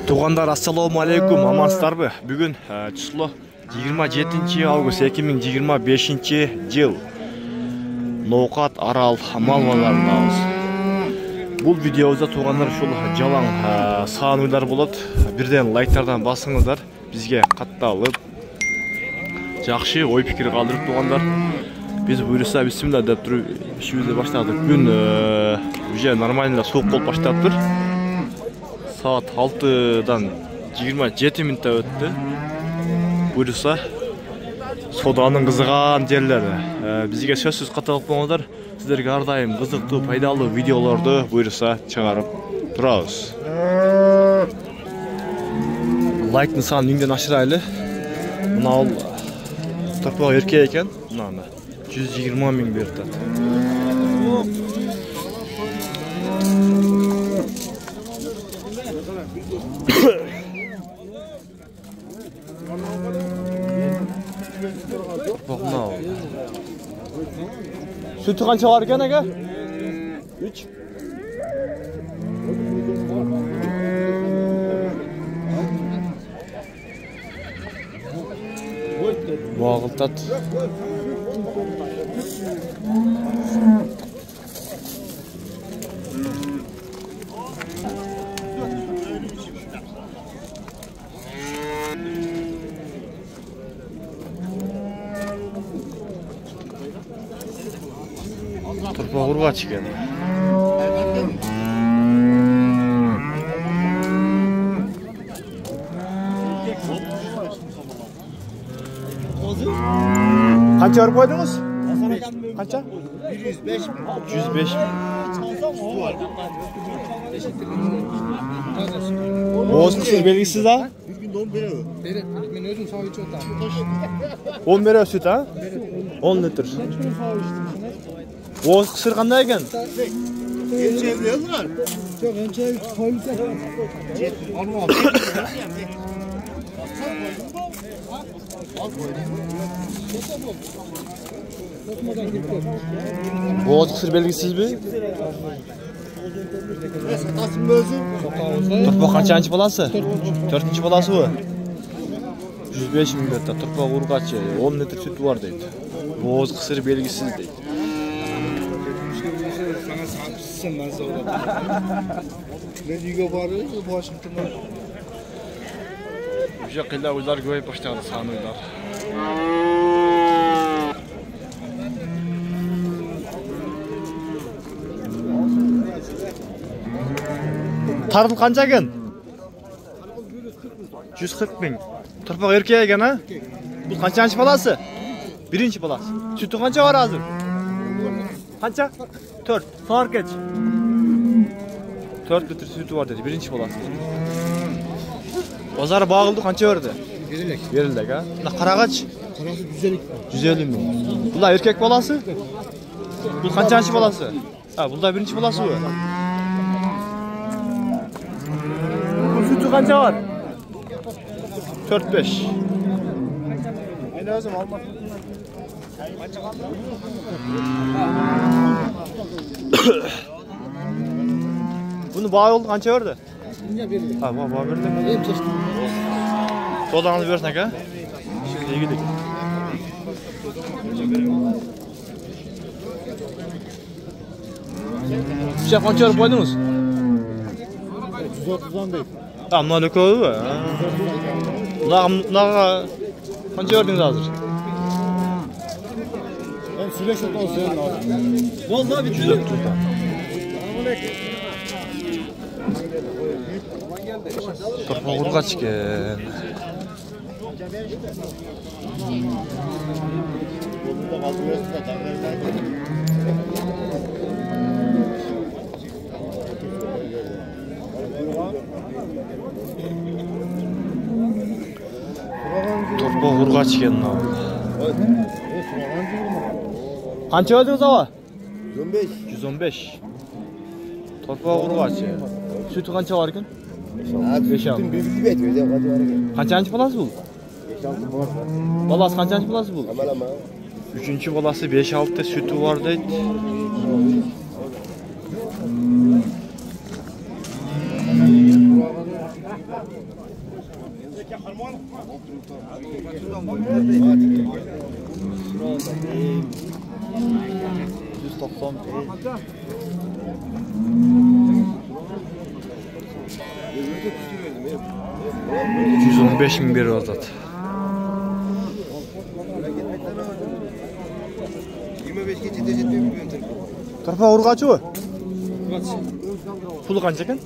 Туғандар, ассаламу алейкум, амансыздарбы? Бүгін число 27 август 2025 жыл. Ноқат Арал малваларындамыз. Бұл видеозда туғандар шул жалаң сағынудар болады. Бірден лайктардан басыңыздар. Бізге қатталып, жақшы ой пікір қалдырып туғандар. Biz buyursa bismillah деп тұрып işimize başladık. Gün уже нормально soğuk болып başladık. Saat 6'dan 27 minutта өтті. Buyursa соданың қызыған жерлері. Бізге сөзсіз қаталып болыңыздар. Сіздерге әрдайым қызықты, пайдалы видеоларды buyursa шығарып тұрамыз. Лайктың санын үйден ашырайлы. Мынау тырпақ еркек екен. Мынаны 120 min berdi. Bakma. Sütü kança var ekan aka? 3. Bağıltat. Tırpağı urga çıkan. Kaça var koydunuz? Kaça? 105. 105. Boğaz kısır belgisiz ha? Bir gün doğum veriyor. Beri, ben özüm sağ içi otam. 10 veriyor süt ha? 10 litre. Boğaz kısır kanday eken? Önce evliyorlar. Çok önce koymuşlar. Boğaz kısır belgisiz mi? Satasın özü. Tırpağı kaçıncı balası? 4. balası bu. 105 milyonda tırpağı urgaç 10 litre sütü var deydi. Boğaz kısır belgisiz deydi. Sana sapsın ben sonra. Ne diyor bari? Washington'da. Bu şekilde uylar göğe başladı sanıylar. Tarıl kanca eken? 140 bin. Tırpak erkeğe eken ha? Bu kaçıncı balası? 1. balası. Sütü kanca var hazır? Kanca? 4. Fark geç. 4 litre sütü var dedi. 1. balası. Pazarı bağıldı kanca verdi? Verilek. Verilek ha? Kara kaç? Karası 150. 150 bin. Bunlar erkek balası? Bu kaçıncı balası? Ha, bunda 1. balası bu. Bu sütü kanca var? 4-5. Ne lazım almak? Bunu bağ oldu kança verdi? Ya verilek. Ha, bağ verdi. Hem çeşitli. Sodanızı versene ha? Şimdi iyi gidelim. Bir şey kança verip koydunuz? 130'dan değil. Ha, bunlar ne koydu mu? Bunlar kança verdiniz hazır? Ben süreç olsun lazım. Vallahi bitti. Tırpağı urgaç eken. Tırpağı urgaç eken. Kança verdiniz ama? 115. 115. Tırpağı urgaç. Sütü kança var eken? 5-6. Bir gibi ediyor ya kaç var ya. Kaçıncı balası bu? 5-6 var. Balası kaçıncı balası bu? Ama. 3. balası 5-6 sütü var deydi. $115.000 veriyor zat. 25'e yetecek mi? Tırpa urgaçı mı? Pulu kança ekan?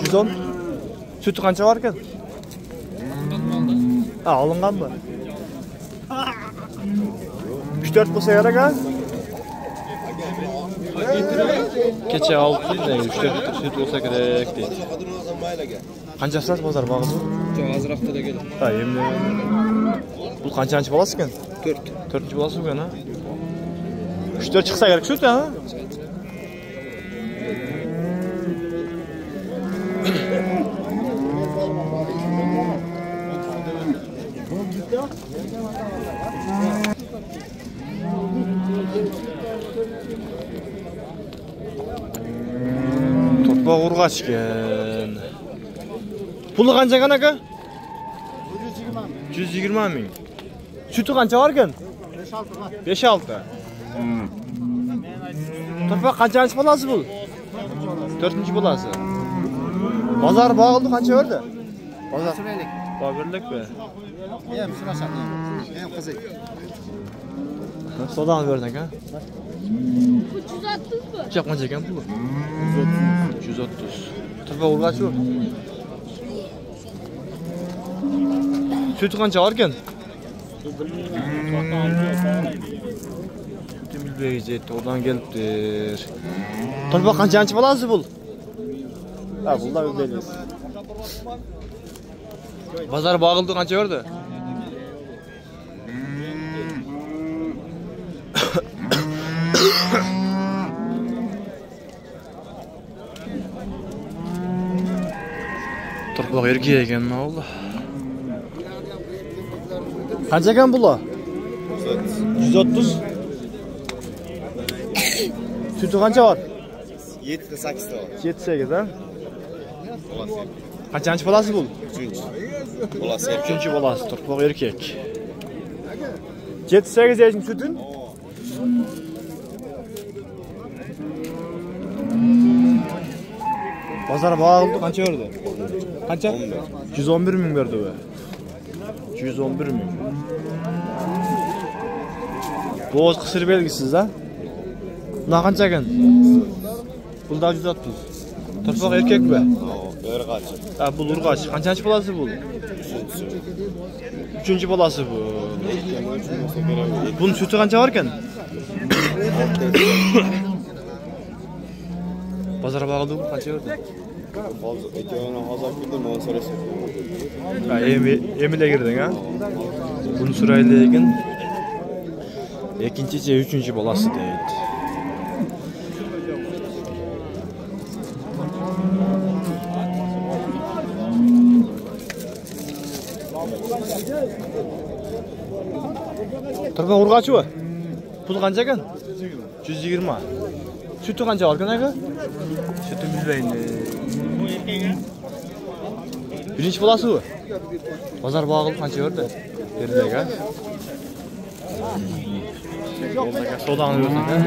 110. Sütü kança var ekan? Ha, alıngan mı? 3-4 bolsa yarak ha? Kecha 600 ne? 3-4 süt olsa gerek deydi. Kança sat bozar bagı bu? Çok azraqda da geldi. Ha, emne. Bu kançançı bolası ekan? 4. 4-cü bolası ekan ha? 3-4 çıksa gerek süt ha? Torpa urgaç ekan. Pulu kança ekan aka? 120.000. Sütü kança var ekan? 5-6. Torpa kançançı bolası bu? 4-cü bolası. Bazar bağıldı kança verdi? Bazar. Bağırlık be. Hem sıraşan hem kızı. Sodan verdin ha? 330 mu? Çok kança ekan pulu? 130. Torpa urgaç bu? Sütü kança var ekan? Sütü bilbey jetti, oradan gelipdir. Torpa kançançı bolası bu? Ha, bu da bilbeyliyiz. Bazar bağıldı kança verdi? Torpa erkeğe ekan Allah. Kança ekan bula? 130. Sütü kança var? 7'de 8'de var. 7-8 ha? Kançançı bolası bu? 3. Olası erkek. 3-cü bolası torpa erkek. 7-8 yaşın sütün? Bazar bağıldı kança verdi? Kança? 111.000 verdi be. 111.000. Boğaz kısır belgisiz ha? Buna kança ekan? Bul da 130. Torpa erkek be? Urgaç. Ha, bu urgaç. Kançançı bolası bu? 3-cü bolası bu. Bunun sütü kança var ekan? Bazara bağıldı mı? Kança verdi? Ekevana hazır bildim onu sorası. Ha, emile girdin ha? Bunu sırayla ekin. İkinci, üçüncü bolası deydi. Torpa urgaçı mı? Pul kança ekan? 120. Sütü kança var ekan aka? Sütü bilbeyin. Birinci bolası mı? Bazar bağıldı kança verdi? Verdi ha? Sodan verdi ha?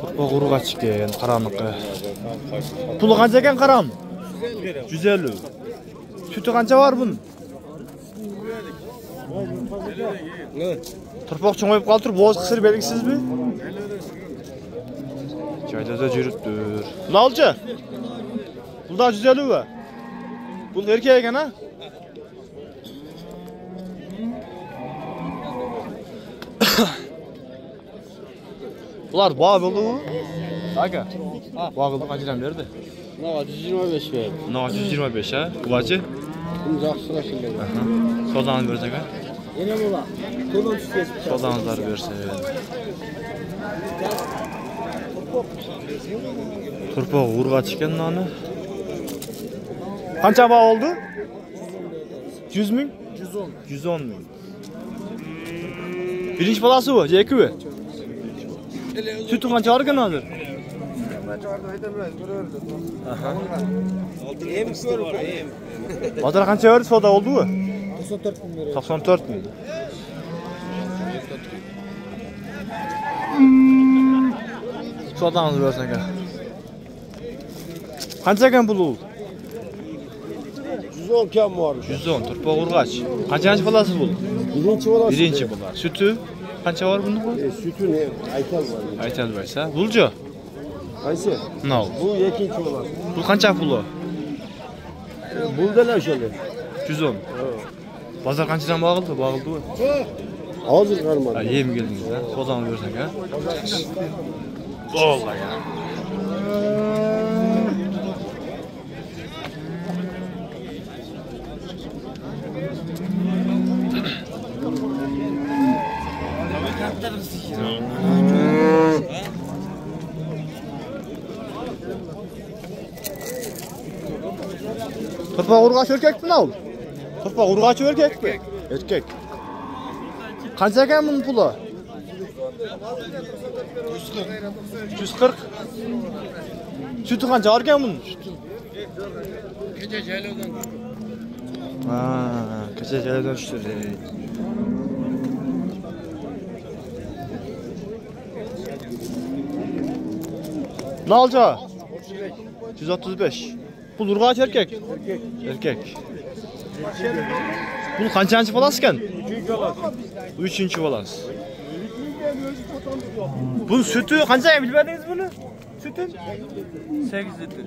Torpa urgaç ekan, qaranıqı. Pulu kança ekan qaram? 150. Sütü kança var bunun? Torpaq çoğayıp qaltır, boğaz kısır belgisiz mi? Çayda jürüttür. Bula alçı? Bulda 150 mi? Bul erkeğe ekan ha? Bular bağ buldu mu? Aka? Bağ buldu kaçıran verdi? Ne var 125 verdi. Ne var 125 ha? Kulacı? Bunu жақсырақ şimdi. Sodan versek ha? Yine mi var? Kolon tükes. Sodanlar verse. Turpa urgaç ekan nani. Qancha bağ oldu? 100 ming? 110 ming. Birinci balası bu, jeki mi? Sütü qancha olgan hozir? Hozir qancha berdi? Savdo oldimi? 94 bin lira. 94 ming. Savdomizni bersan aka. Qancha ekan pul? 110 kam var. 110 turpa urg'ach. Qancha bolasi bu? Birinci olan. Birinchi bola. Sütü qancha bor buni? Sütü ne? Aytal var. Aytolmaysiz. Buljo. Qaysi? No. Bu ikinci olan. Bu qancha puli? Buldalar şöyle. 110. Bozor qanchadan bo'g'ildi? Bo'g'ildimi? Hazır karman. Ha, yem keldingiz ha. Sodani bersak ha. Bo'ldi ya. Turpa urg'ach erkakmi ol? Turpa urg'ach erkakmi? Erkak. Qancha ekan bunun puli? 140. Sütü qancha olgan bunun? Kecha jaylovdan. Ha, kecha jaylovdan tushdi. Ne olacak? 135. Bu urg'ach erkak. Erkak. Bu qanchancı bolasi ekan? 3-chi bolasi. Bunun sütü qanchaga bilib berdingiz buni? Sütü 8 litr.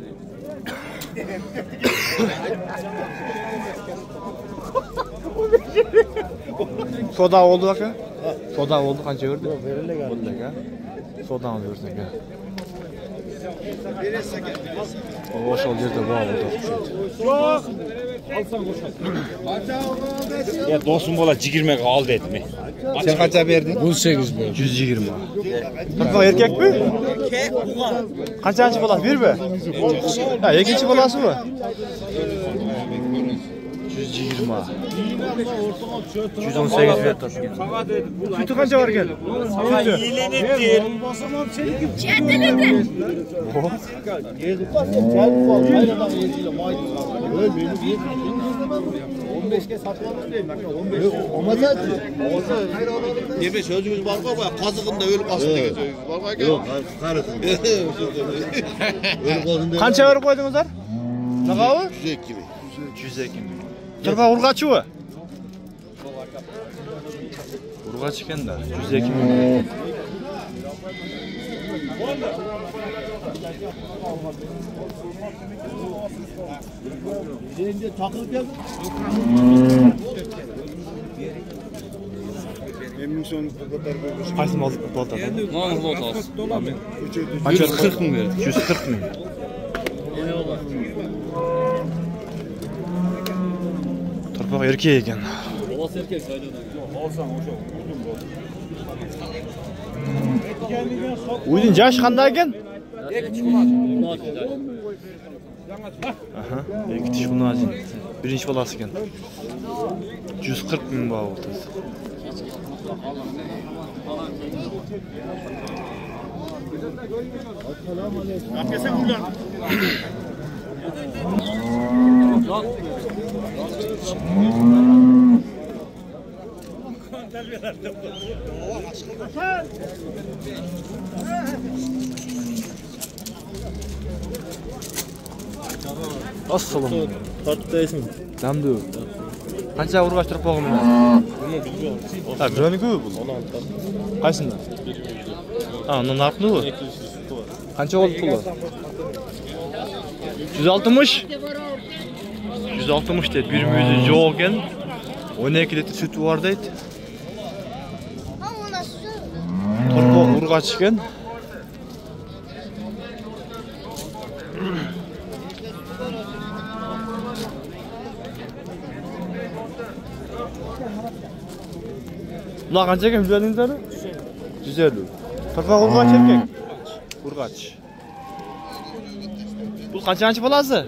Soda oldu aka. Soda oldu qancha berdi? Bo'ldi aka. Sodani bersak aka. O'sha yerda bor oldu. Ya dostum bola jigirmaga ol dedimi. Sen kaça verdin? 18 bin. 120. Turpa erkek mi? Qanchachı bolasi? Bir mi? Ha, ikinchi bolasi mi? 120. 118 verdi. Sütü qancha var ekan? Sütü. Deme sözümüz var mı? Kazıkında ölü kastı diye sözümüz var mı? Yok, karısın. Ölü kazında. Qancha berib qo'ydingizlar? Naqavi? 102 mi? 102. Turpa urg'achi u. Urg'ach ekanda 102 ming. Elimde takılıp geldim. Emin son kadar bir Qaysi mal bo'ldi? Mana lot olsun. Qancha 140 ming berdi. 140 ming. Turpa erkek ekan. Bolas erkek sayladan. Olsan o'sha Uydun yaş qanday ekan? Aha, ikki tish bunajin. Birinchi bolasi ekan. 140 ming bor o'rtasi. Arkasına buradan. Assalom. Tartıdaysın. Namdu. Qancha urg'ach turpog'im bilan? Ha, bironiku bu. Qaysidan? Ha, uni narxi bu. Qancha oldi puli? 160. 160 dedi. Bir yüzü yo'q ekan. 12 litr sütü var deydi. Turpa urg'ach ekan. Ular qanchaga bilmadingizlar? 150. Turpa urg'ach ekan. Urg'ach. Bu qancha bolasi?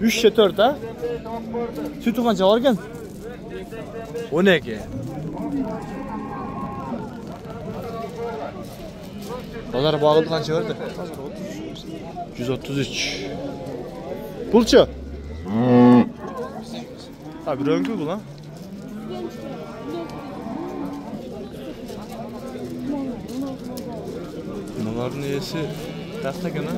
3-4 ha? Sütü qancha olgan? 12. Bozor bağıldı qancha berdi? 133. Pulchi? Ha, bir öngü bu lan. Bunların iyisi tahta gene.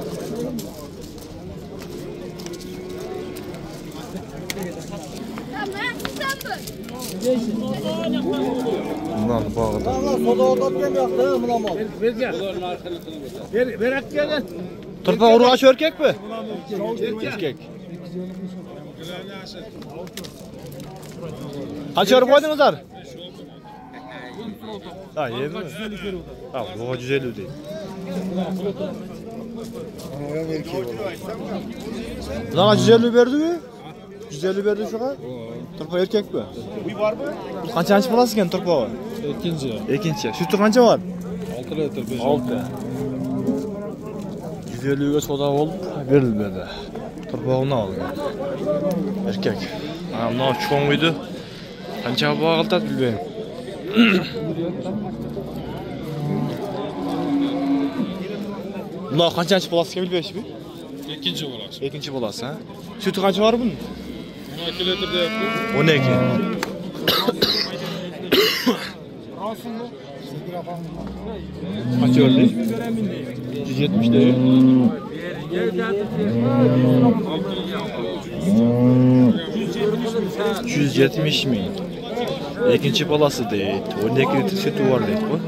Bunlar bağda. Turpa urgaç erkek mi? Erkek. Kaç euro koydunuzlar? Ha, iyi mi? Ha, bu 150 değil. Lan 150 verdi mi? 150 verdi şu an. Turpa erkek mi? Bu var mı? Kaçıncı bulasın turpa var? İkinci. Sütü kaça var? 6 litre 5. 6. 150'ye soda olup verilmedi. Turpağını aldı. Erkek. Ana çoğun muydu? Kaça bağıltat bilmeyim. Bunlar kaçıncı bulasın bilmeyim mi? İkinci olası. İkinci bulasın ha. Sütü kaça var bunun? 12 litre de yapıyor. 12. Kaç ördü? 170 değil. 170 mi? İkinci balası değil. 12 litre sütü var değil bu.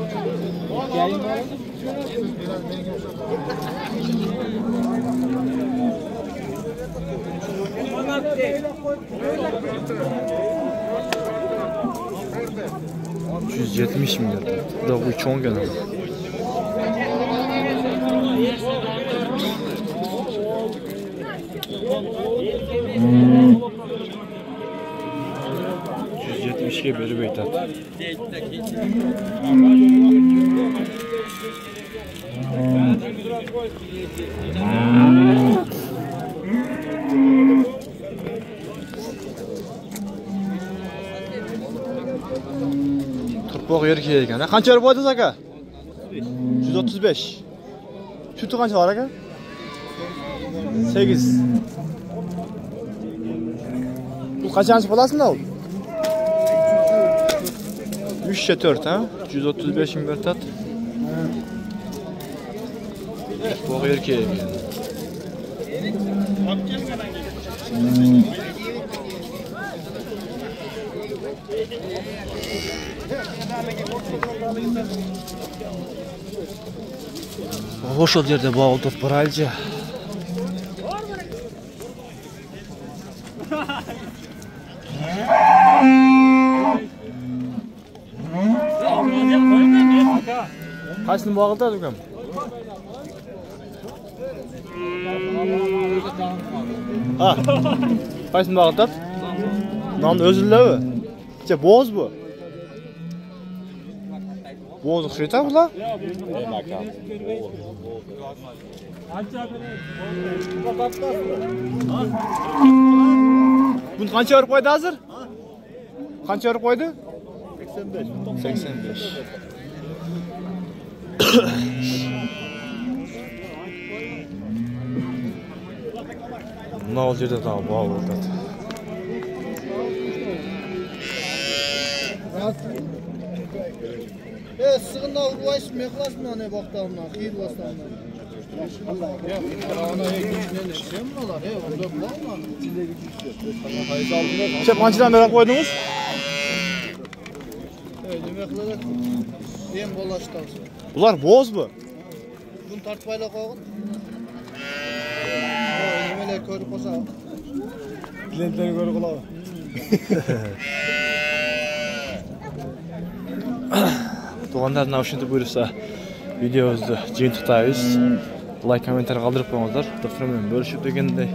$170 milyon. Bu da bu çok gene. $170'e beri beytat. Turpoq erkek ekan. Qancha berib qo'ydingiz aka? 135. Sütü qancha var aka? 8. Bu qanchasi bo'lasizmi u? 3/4 ha? 135 ming bertat. Turpoq erkek ekan. O'sha yerda bağıltib boraychi. Qaysini bağıltadi ukam? Ha. Qaysini bağıltadi? Nan o'zillami? Che bo'z bu. Bo'z o'xshaydi bular. Buni qancha berib qo'ydi hozir? Qancha berib qo'ydi? 85. 85. Buna o yerda daha bağlı o'tadi. Sığında urvayız meklas mı ne baktamına, xiyir bastamına. Ana gücüne şey mi olar? Orada bulamam. İçinde gücü istiyor. Chep qanchadan berib qo'ydingiz? Demekler en bolaştan. Bular bo'z bu. Bunu tartmayla qo'ying. Nimalar ko'rib qolsa. Klientlarni ko'rib qoladi. Tuğanlar navşinti buyursa videomizni jimtiqtaymiz. Like, komentar qoldirib qo'yinglar. Doktorim bilan bo'lishib degandek